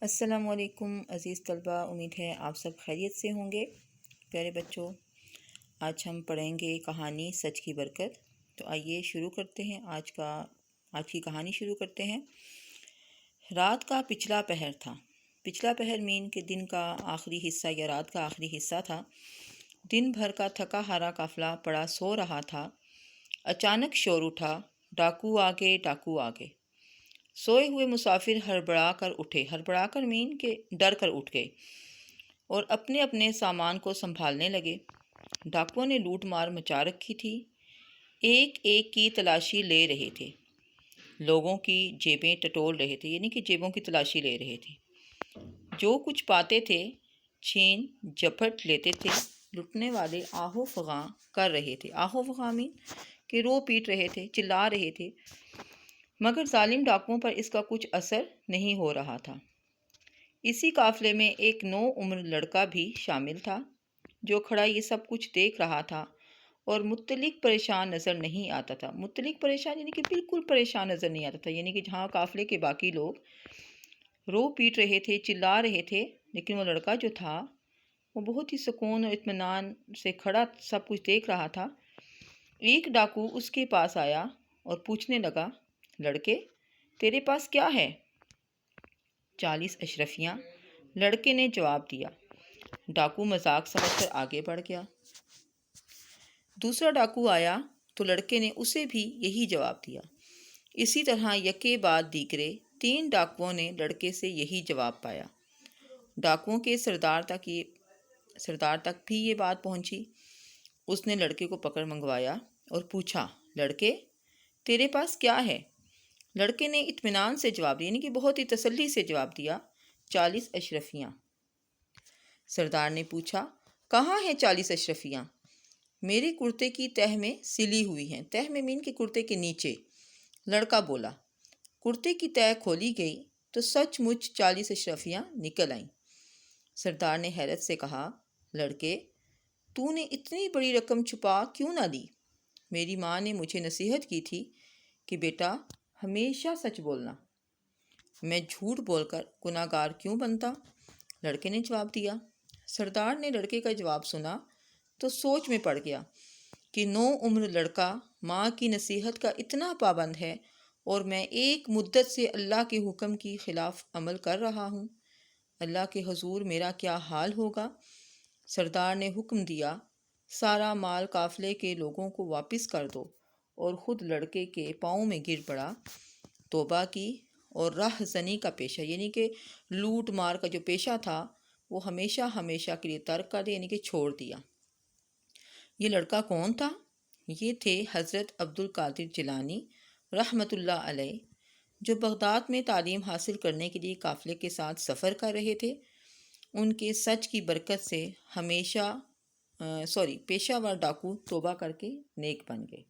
السلام علیکم عزیز طلبہ، امید ہے آپ سب خیریت سے ہوں گے۔ پیارے بچوں، آج ہم پڑھیں گے کہانی سچ کی برکت۔ تو آئیے شروع کرتے ہیں، آج کی کہانی شروع کرتے ہیں۔ رات کا پچھلا پہر تھا۔ پچھلا پہر مین کے دن کا آخری حصہ یا رات کا آخری حصہ تھا۔ دن بھر کا تھکا ہارا قافلہ پڑا سو رہا تھا۔ اچانک شور اٹھا، ڈاکو آگے، ڈاکو آگے۔ سوئے ہوئے مسافر ہڑبڑا کر اٹھے، ہڑبڑا کر مین کے ڈر کر اٹھ گئے اور اپنے اپنے سامان کو سنبھالنے لگے۔ ڈاکوؤں نے لوٹ مار مچا رکھی تھی، ایک ایک کی تلاشی لے رہے تھے، لوگوں کی جیبیں ٹٹول رہے تھے، یعنی کہ جیبوں کی تلاشی لے رہے تھے۔ جو کچھ پاتے تھے چھین جھپٹ لیتے تھے۔ لٹنے والے آہو فغاں کر رہے تھے، آہو فغاں مین کہ رو پیٹ رہے تھے، چلا رہے تھے، مگر ظالم ڈاکوؤں پر اس کا کچھ اثر نہیں ہو رہا تھا۔ اسی قافلے میں ایک نو عمر لڑکا بھی شامل تھا، جو کھڑا یہ سب کچھ دیکھ رہا تھا اور متعلق پریشان نظر نہیں آتا تھا۔ متعلق پریشان یعنی کہ بالکل پریشان نظر نہیں آتا تھا، یعنی کہ جہاں قافلے کے باقی لوگ رو پیٹ رہے تھے، چلا رہے تھے، لیکن وہ لڑکا جو تھا وہ بہت ہی سکون اور اطمینان سے کھڑا سب کچھ دیکھ رہا تھا۔ ایک ڈاکو اس کے پاس آیا اور پوچھنے لگا، لڑکے تیرے پاس کیا ہے؟ 40 اشرفیاں، لڑکے نے جواب دیا۔ ڈاکو مذاق سمجھ کر آگے بڑھ گیا۔ دوسرا ڈاکو آیا تو لڑکے نے اسے بھی یہی جواب دیا۔ اسی طرح یکے بعد دیگرے 3 ڈاکوؤں نے لڑکے سے یہی جواب پایا۔ ڈاکوؤں کے سردار تک بھی یہ بات پہنچی۔ اس نے لڑکے کو پکڑ منگوایا اور پوچھا، لڑکے تیرے پاس کیا ہے؟ لڑکے نے اطمینان سے جواب دیا، یعنی کہ بہت ہی تسلی سے جواب دیا، 40 اشرفیاں۔ سردار نے پوچھا، کہاں ہیں 40 اشرفیاں؟ میرے کرتے کی تہ میں سلی ہوئی ہیں۔ تہ میں مین کے کرتے کے نیچے۔ لڑکا بولا۔ کرتے کی تہ کھولی گئی تو سچ مچ 40 اشرفیاں نکل آئیں۔ سردار نے حیرت سے کہا، لڑکے تو نے اتنی بڑی رقم چھپا کیوں نہ دی؟ میری ماں نے مجھے نصیحت کی تھی کہ بیٹا ہمیشہ سچ بولنا، میں جھوٹ بول کر گناہ گار کیوں بنتا؟ لڑکے نے جواب دیا۔ سردار نے لڑکے کا جواب سنا تو سوچ میں پڑ گیا کہ نو عمر لڑکا ماں کی نصیحت کا اتنا پابند ہے اور میں ایک مدت سے اللہ کے حکم کی خلاف عمل کر رہا ہوں، اللہ کے حضور میرا کیا حال ہوگا؟ سردار نے حکم دیا، سارا مال قافلے کے لوگوں کو واپس کر دو، اور خود لڑکے کے پاؤں میں گر پڑا، توبہ کی اور راہ زنی کا پیشہ یعنی کہ لوٹ مار کا جو پیشہ تھا وہ ہمیشہ ہمیشہ کے لیے ترک کر دیا، یعنی کہ چھوڑ دیا۔ یہ لڑکا کون تھا؟ یہ تھے حضرت عبد القادر جیلانی رحمۃ اللہ علیہ، جو بغداد میں تعلیم حاصل کرنے کے لیے قافلے کے ساتھ سفر کر رہے تھے۔ ان کے سچ کی برکت سے پیشہ ور ڈاکو توبہ کر کے نیک بن گئے۔